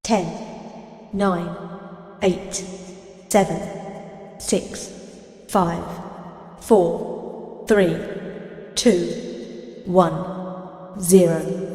10, 9, 8, 7, 6, 5, 4, 3, 2, 1, 0.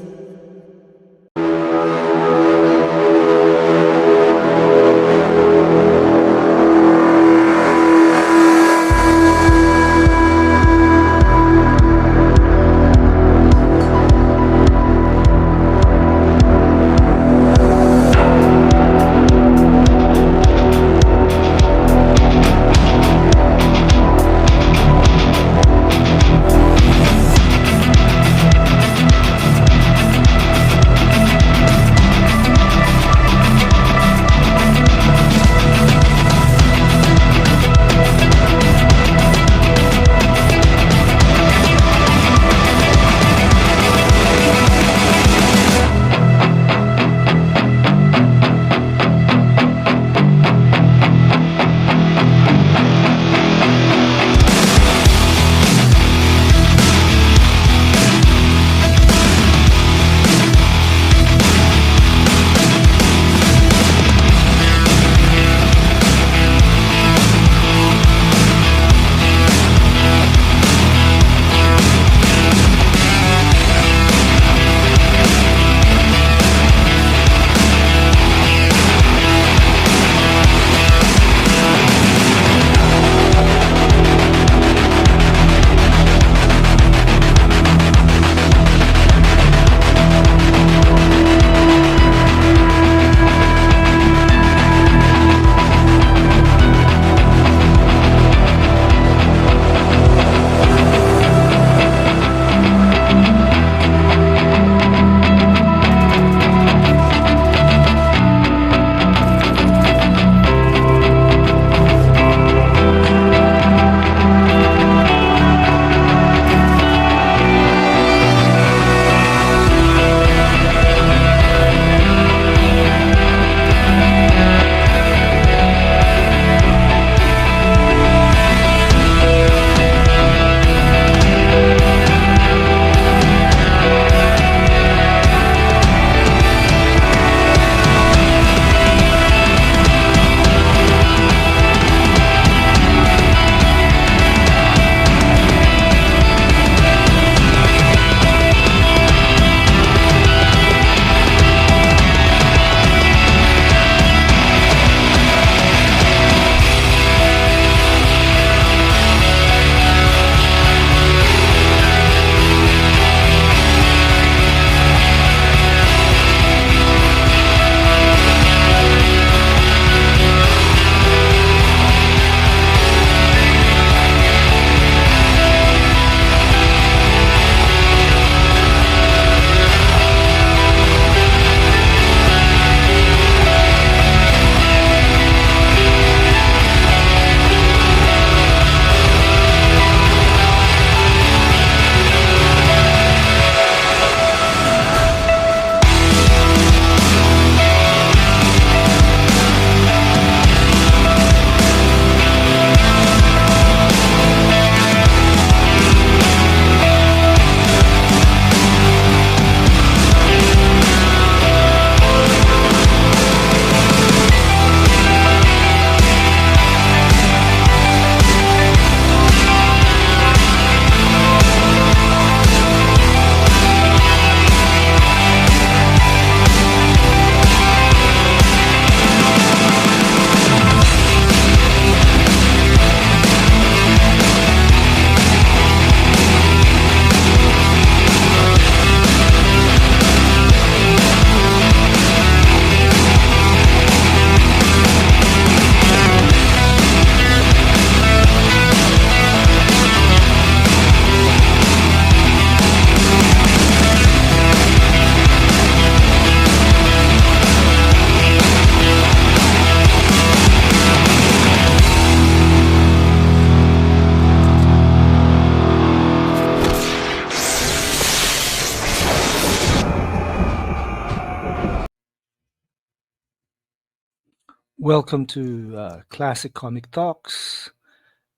Welcome to Classic Comic Talks,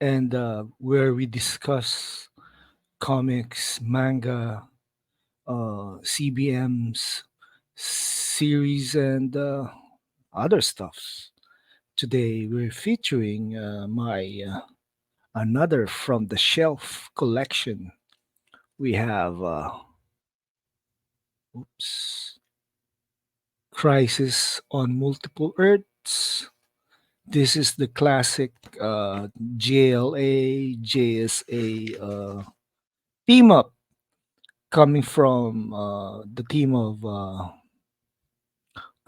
and where we discuss comics, manga, CBMs, series and other stuffs. Today we're featuring my another from the shelf collection. We have oops, Crisis on Multiple Earths. This is the classic JLA JSA team up coming from the team of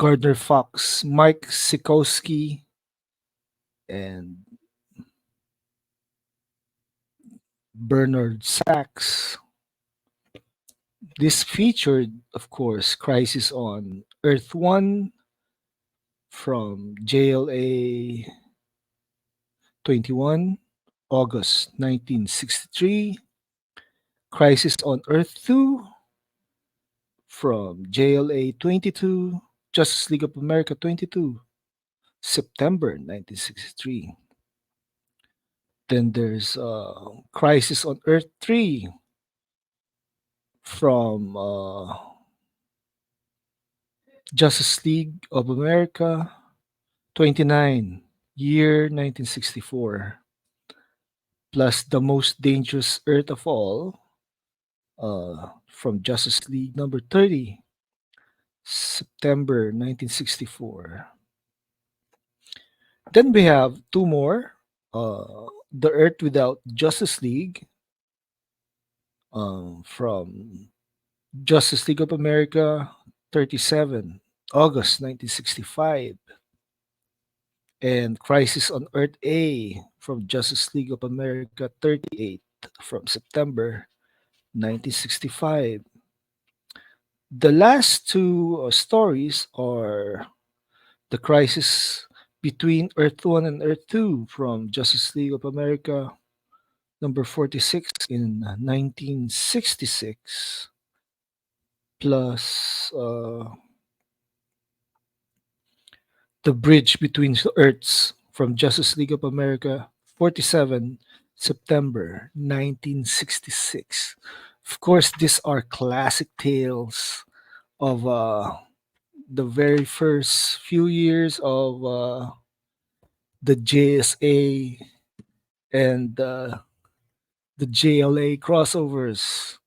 Gardner Fox, Mike Sikowski, and Bernard Sachs. This featured, of course, Crisis on Earth 1 from JLA 21, August 1963. Crisis on Earth 2 from JLA 22, Justice League of America 22, September 1963. Then there's Crisis on Earth 3 from Justice League of America 29, year 1964, plus The Most Dangerous Earth of All from Justice League number 30, September 1964. Then we have two more The Earth Without Justice League from Justice League of America 37, August 1965, and Crisis on Earth A from Justice League of America 38 from September 1965. The last two stories are The Crisis Between Earth 1 and Earth 2 from Justice League of America number 46 in 1966, plus The Bridge Between Earths from Justice League of America 47, September 1966. Of course, these are classic tales of the very first few years of the JSA and the JLA crossovers,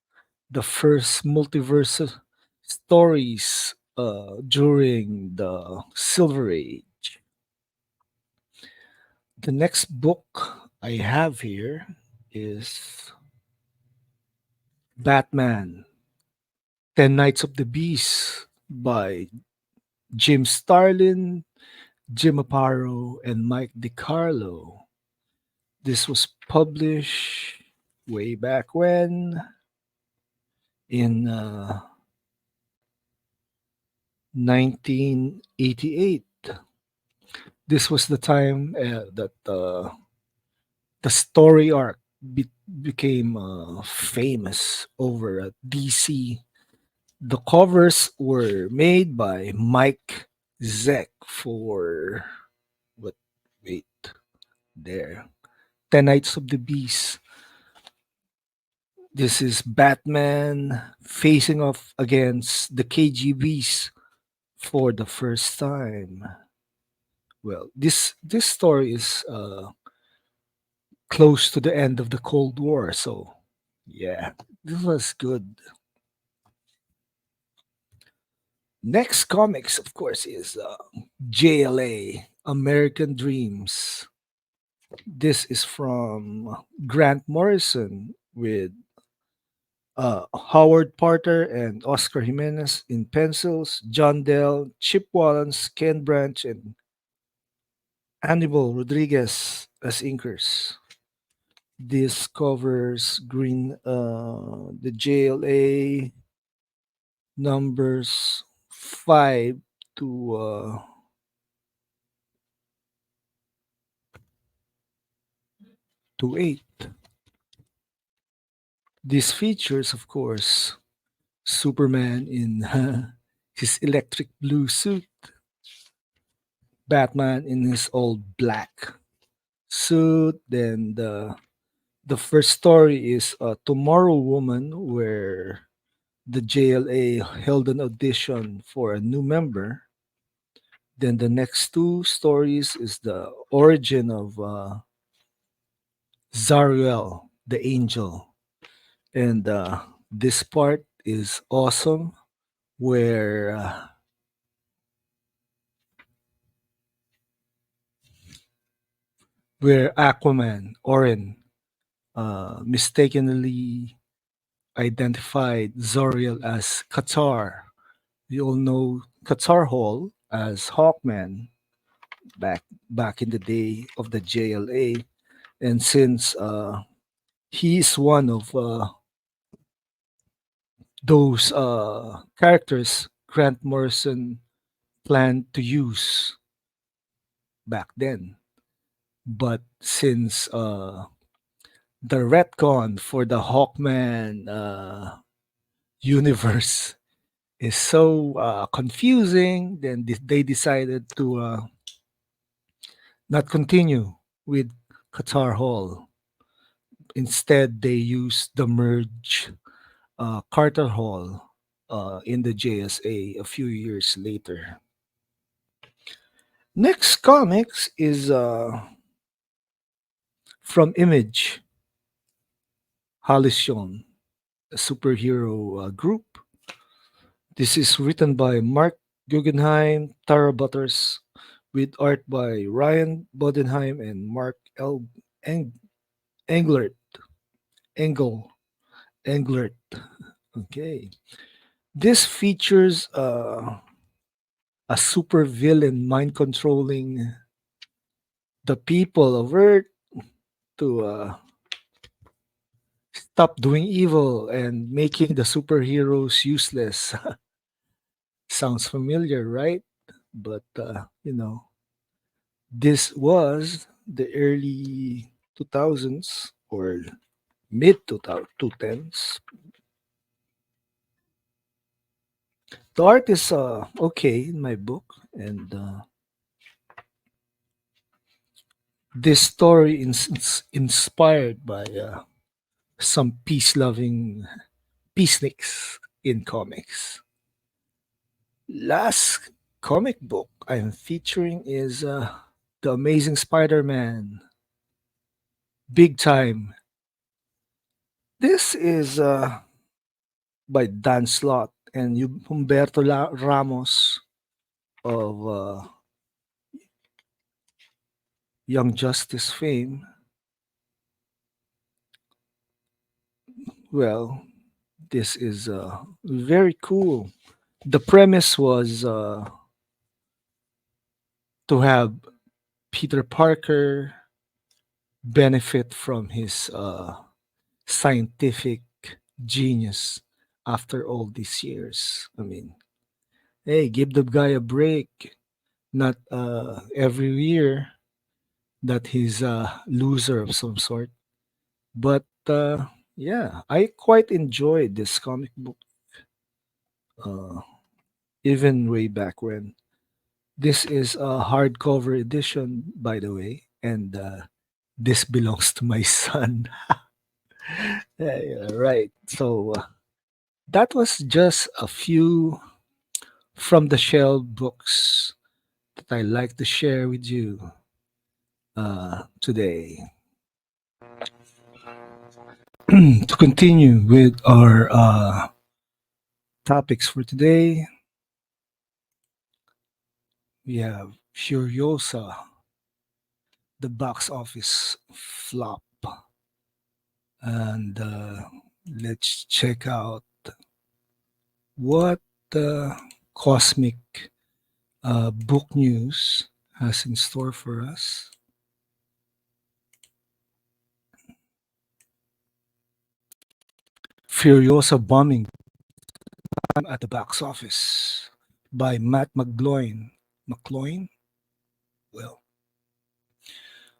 the first multiverse stories during the Silver Age. The next book I have here is Batman 10 Nights of the Beast by Jim Starlin, Jim Aparo, and Mike DiCarlo. This was published way back when in 1988. This was the time that the story arc became famous over at DC. The covers were made by Mike Zeck for what? Wait, there. 10 Nights of the Beast. This is Batman facing off against the KGBs for the first time. Well, this story is close to the end of the Cold War, so yeah, this was good. Next comics, of course, is JLA American Dreams. This is from Grant Morrison with Howard Porter and Oscar Jimenez in pencils, John Dell, Chip Wallace, Ken Branch, and Hannibal Rodriguez as inkers. This covers the JLA numbers 5 to 8. This features, of course, Superman in his electric blue suit, Batman in his old black suit. Then the first story is Tomorrow Woman, where the JLA held an audition for a new member. Then the next two stories is the origin of Zariel, the angel. And this part is awesome, where Aquaman, Orin, mistakenly identified Zoriel as Qatar. We all know Qatar Hall as Hawkman back in the day of the JLA, and since he is one of those characters Grant Morrison planned to use back then, but since the retcon for the Hawkman universe is so confusing, then they decided to not continue with Qatar Hall. Instead, they used the merge Carter Hall in the JSA a few years later. Next comics is from Image, Halcyon, a superhero group. This is written by Mark Guggenheim, Tara Butters, with art by Ryan Bodenheim and Mark Eng- Englert. Engel. Englert. Okay. This features a super villain mind controlling the people of Earth to stop doing evil and making the superheroes useless. Sounds familiar, right? But this was the early 2000s or mid 2010s. The art is okay in my book, and this story is inspired by some peace-loving peaceniks in comics. Last comic book I'm featuring is The Amazing Spider-Man, Big Time. This is by Dan Slott and Humberto Ramos of Young Justice fame. Well, this is very cool. The premise was to have Peter Parker benefit from his scientific genius after all these years. I mean, hey, give the guy a break. Not every year that he's a loser of some sort. But yeah, I quite enjoyed this comic book, uh, even way back when. This is a hardcover edition, by the way, and this belongs to my son. Yeah, yeah, right. So that was just a few from the shelf books that I like to share with you today. To continue with our topics for today, we have Furiosa, the box office flop, and let's check out what the cosmic book news has in store for us. Furiosa bombing at the box office by Matt McGloin. McGloin? Well,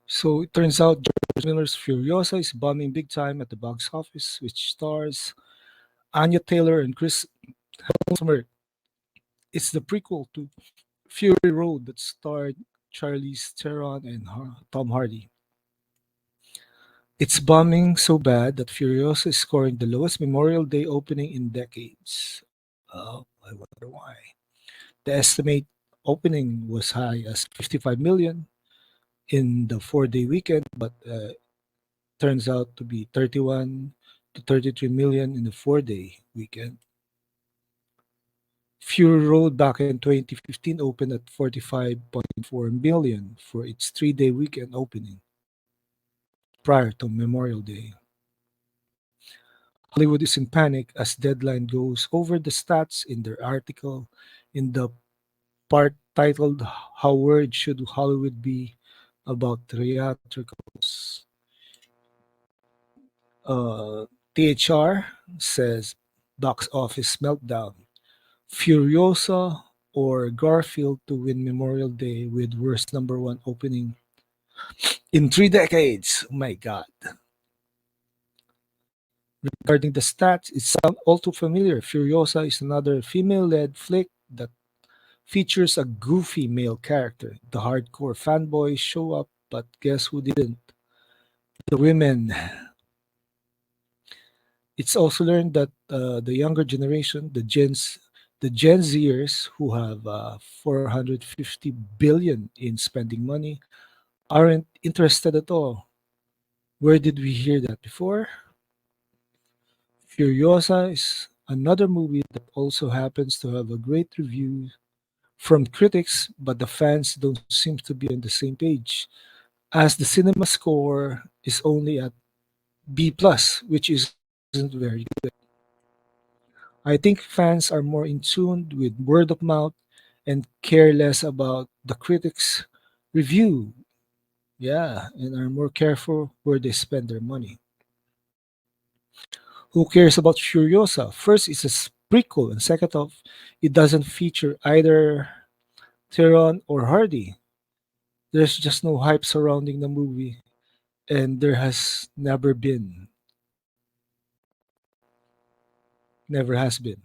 so it turns out George Miller's Furiosa is bombing big time at the box office, which stars Anya Taylor and Chris Hemsworth. It's the prequel to Fury Road that starred Charlize Theron and Tom Hardy. It's bombing so bad that Furiosa is scoring the lowest Memorial Day opening in decades. I wonder why. The estimate opening was high as 55 million in the 4-day weekend, but turns out to be 31 to 33 million in the 4-day weekend. Fury Road back in 2015 opened at 45.4 million for its 3-day weekend opening prior to Memorial Day. Hollywood is in panic as Deadline goes over the stats in their article in the part titled How Worried Should Hollywood Be About Theatricals. Uh, THR says box office meltdown. Furiosa or Garfield to win Memorial Day with worst number one opening in 3 decades. Oh my God. Regarding the stats, it sounds all too familiar. Furiosa is another female led flick that features a goofy male character. The hardcore fanboys show up, but guess who didn't? The women. It's also learned that the younger generation, the Gen Zers who have 450 billion in spending money, aren't interested at all. Where did we hear that before? Furiosa is another movie that also happens to have a great review from critics, but the fans don't seem to be on the same page, as the cinema score is only at B plus, which isn't very good. I think fans are more in tune with word of mouth and care less about the critics' review. Yeah, and are more careful where they spend their money. Who cares about Furiosa? First, it's a prequel, and second off, it doesn't feature either Theron or Hardy. There's just no hype surrounding the movie, and there has never been. Never has been.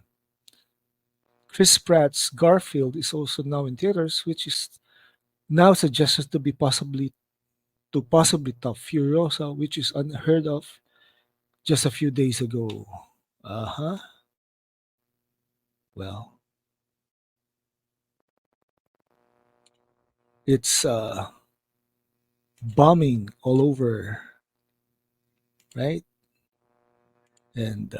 Chris Pratt's Garfield is also now in theaters, which is now suggested to be possibly top Furiosa, which is unheard of just a few days ago. Uh huh. Well, it's bombing all over, right? And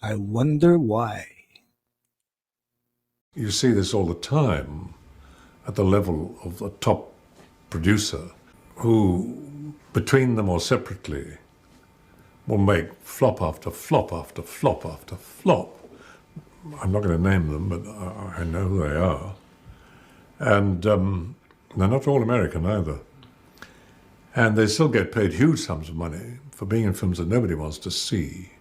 I wonder why. You see this all the time at the level of the top producer who, between them or separately, will make flop after flop after flop after flop. I'm not going to name them, but I know who they are. And they're not all American either. And they still get paid huge sums of money for being in films that nobody wants to see.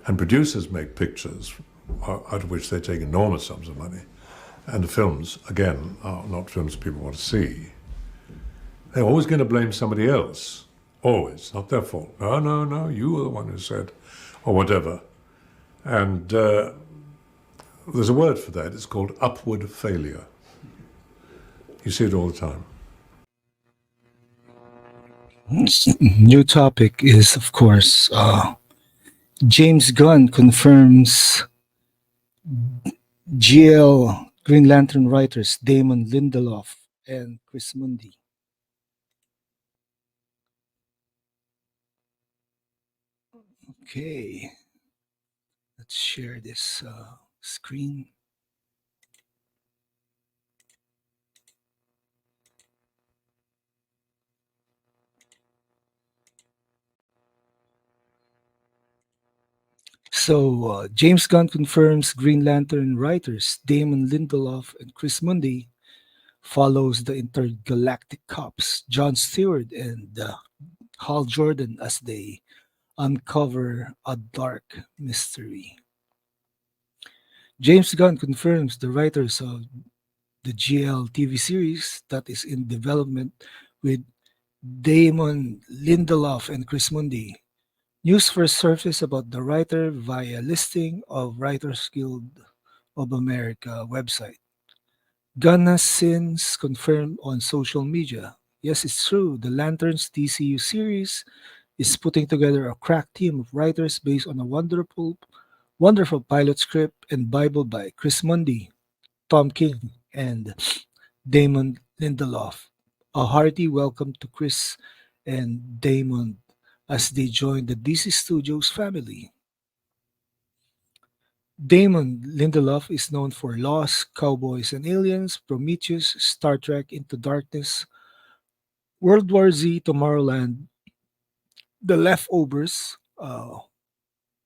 And producers make pictures out of which they take enormous sums of money. And the films, again, are not films people want to see. They're always going to blame somebody else. Always. Not their fault. No, no, no, you were the one who said, or whatever. And there's a word for that. It's called upward failure. You see it all the time. New topic is, of course, James Gunn confirms GL Green Lantern writers Damon Lindelof and Chris Mundy. Okay, let's share this screen. So, James Gunn confirms Green Lantern writers Damon Lindelof and Chris Mundy follows the intergalactic cops John Stewart and Hal Jordan as they uncover a dark mystery. James Gunn confirms the writers of the GL TV series that is in development with Damon Lindelof and Chris Mundy. News first surfaced about the writer via listing of Writers Guild of America website. Gunn has since confirmed on social media. Yes, it's true. The Lanterns DCU series is putting together a crack team of writers based on a wonderful pilot script and Bible by Chris Mundy, Tom King, and Damon Lindelof. A hearty welcome to Chris and Damon as they join the DC Studios family. Damon Lindelof is known for Lost, Cowboys and Aliens, Prometheus, Star Trek Into Darkness, World War Z, Tomorrowland, The Leftovers,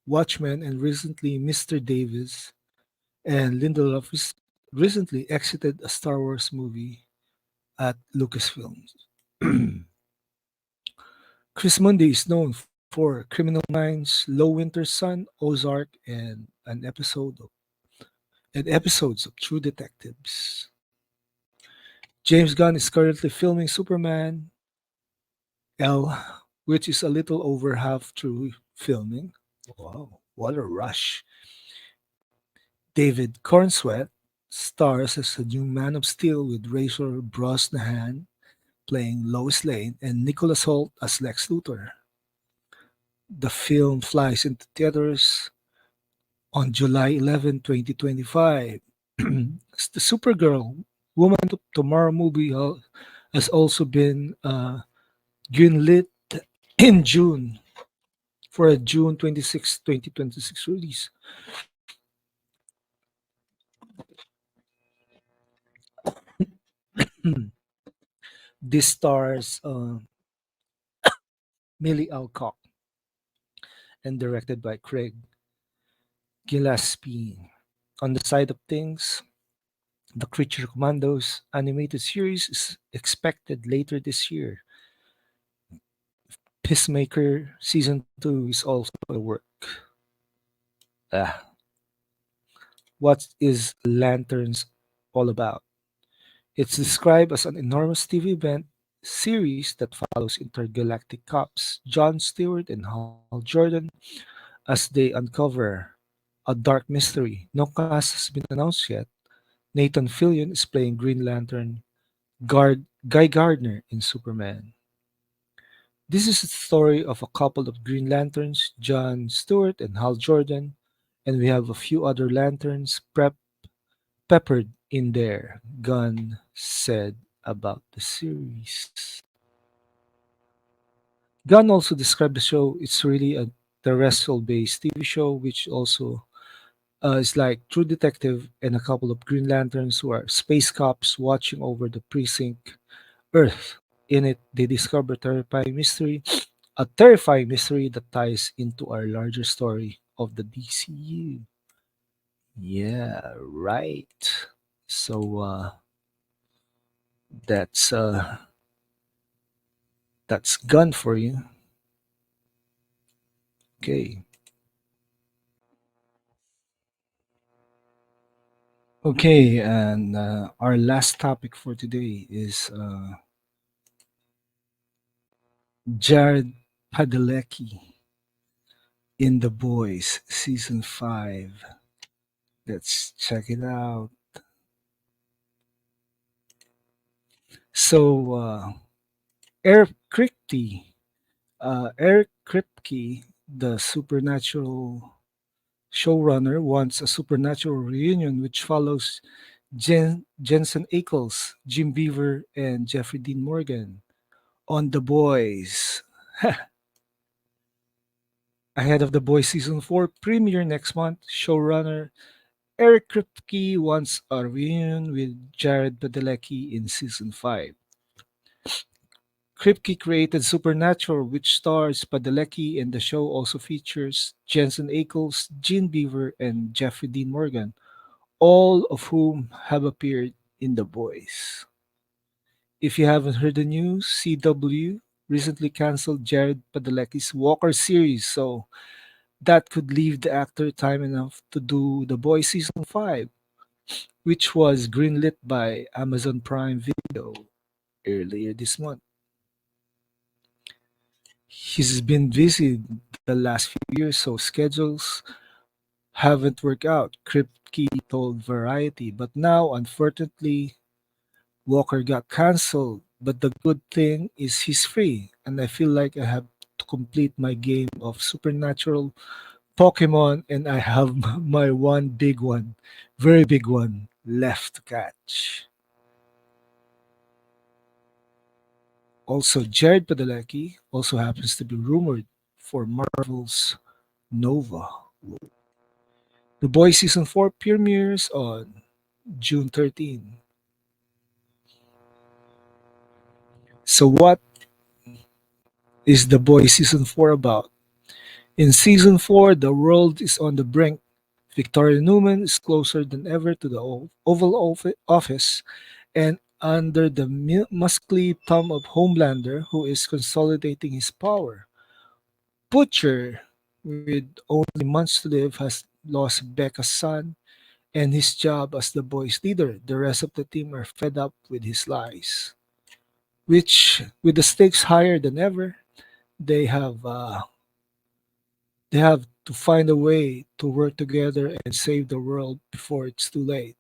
Watchmen, and recently Mr. Davis. And Lindelof recently exited a Star Wars movie at Lucasfilms. Chris Mundy is known for Criminal Minds, Low Winter Sun, Ozark, and episodes of True Detectives. James Gunn is currently filming Superman L, which is a little over half through filming. Wow, what a rush! David Cornsweet stars as a new Man of Steel with Razor Brosnahan playing Lois Lane and Nicholas Hoult as Lex Luthor. The film flies into theaters on July 11, 2025. The Supergirl Woman Tomorrow movie has also been greenlit in June for a June 26, 2026 release. This stars Millie Alcock and directed by Craig Gillespie. On the side of things, the Creature Commandos animated series is expected later this year. Peacemaker Season 2 is also a work. Ah, what is Lanterns all about? It's described as an enormous TV event series that follows intergalactic cops John Stewart and Hal Jordan as they uncover a dark mystery. No cast has been announced yet. Nathan Fillion is playing Green Lantern, Guy Gardner in Superman. This is the story of a couple of Green Lanterns, John Stewart and Hal Jordan, and we have a few other lanterns peppered in there, Gunn said about the series. Gunn also described the show, it's really a terrestrial based TV show, which also is like True Detective and a couple of Green Lanterns who are space cops watching over the precinct Earth. In it, they discover a terrifying mystery that ties into our larger story of the DCU. Yeah, right. So that's uh that's Gun for you. Okay. Okay, and our last topic for today is Jared Padalecki in The Boys season 5. Let's check it out. So Eric Kripke, Eric Kripke, the supernatural showrunner, wants a supernatural reunion which follows Jensen Ackles, Jim Beaver, and Jeffrey Dean Morgan on The Boys. Ahead of The Boys season 4 premiere next month, showrunner Eric Kripke wants a reunion with Jared Padalecki in season 5. Kripke created Supernatural, which stars Padalecki, and the show also features Jensen Ackles, Gene Beaver, and Jeffrey Dean Morgan, all of whom have appeared in The Boys. If you haven't heard the news, CW recently canceled Jared Padalecki's Walker series, so that could leave the actor time enough to do The Boys season 5, which was greenlit by Amazon Prime Video earlier this month. He's been busy the last few years, so schedules haven't worked out, Kripke told Variety. But now, unfortunately, Walker got cancelled But the good thing is he's free, and I feel like I have to complete my game of supernatural Pokemon, and I have my one big one, very big one, left to catch. Also, Jared Padalecki also happens to be rumored for Marvel's Nova. The Boys Season 4 premieres on June 13. So, what is The Boys Season 4 about? In Season 4, the world is on the brink. Victoria Newman is closer than ever to the Oval Office and under the muscly thumb of Homelander, who is consolidating his power. Butcher, with only months to live, has lost Becca's son and his job as the boys' leader. The rest of the team are fed up with his lies. Which, with the stakes higher than ever, they have uh, they have to find a way to work together and save the world before it's too late.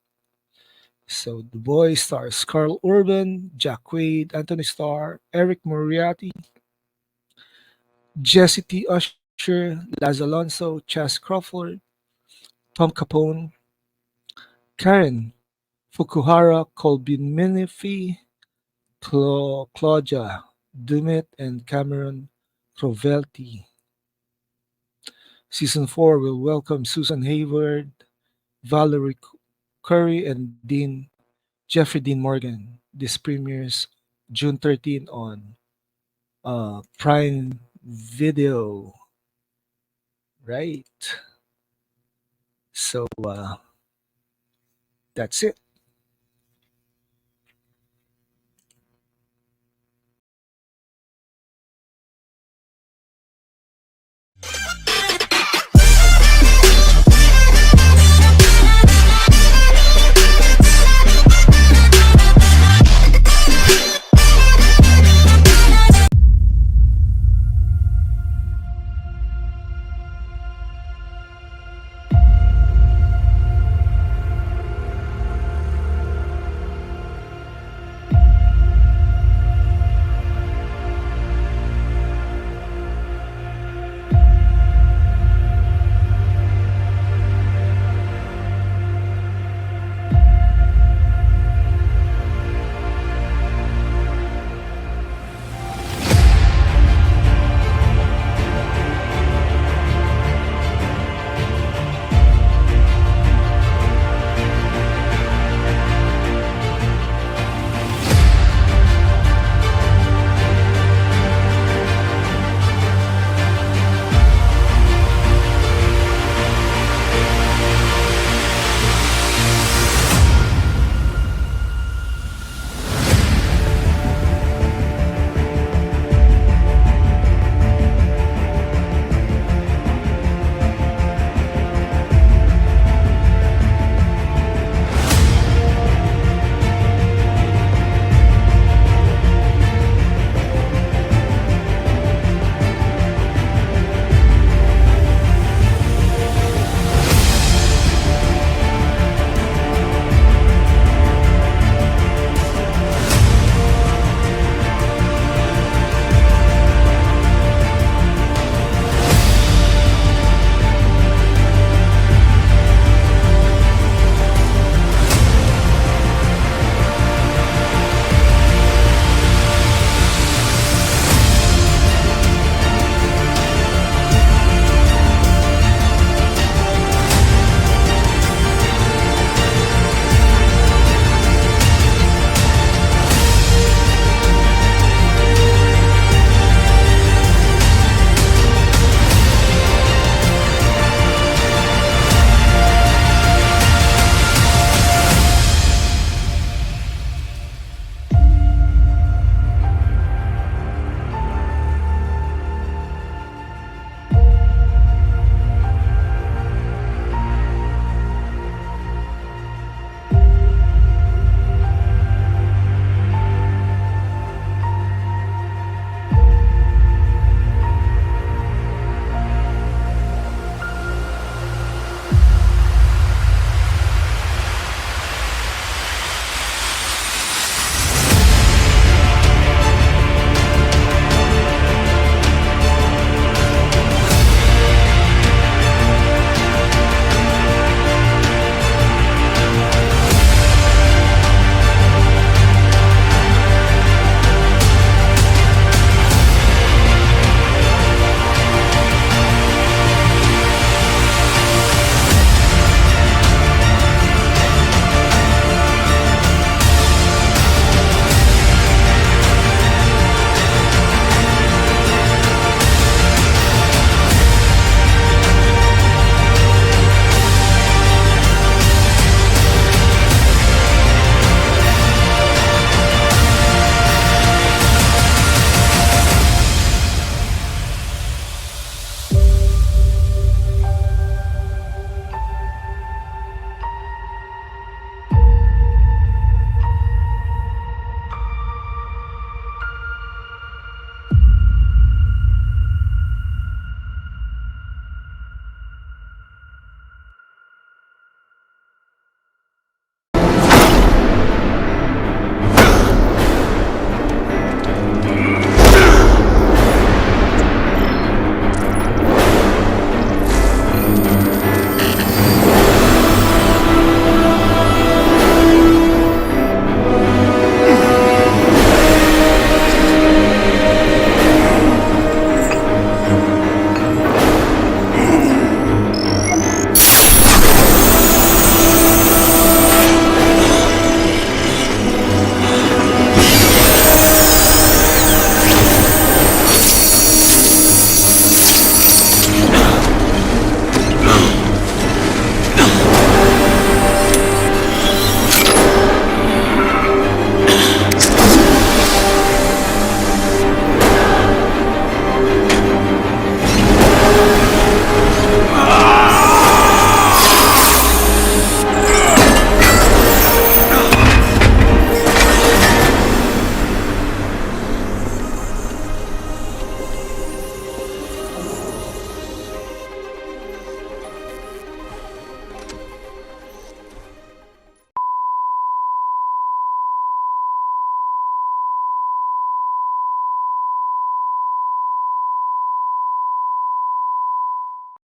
So the boys stars Carl Urban, Jack Quaid, Anthony Starr, Eric Moriarty, Jesse T. Usher, Laz Alonso, Chas Crawford, Tom Capone, Karen Fukuhara, Colby Menifee, Claudia Dumet, and Cameron Crovelty. Season 4 will welcome Susan Hayward, Valerie Curry, and Jeffrey Dean Morgan. This premieres June 13 on Prime Video. Right. So that's it.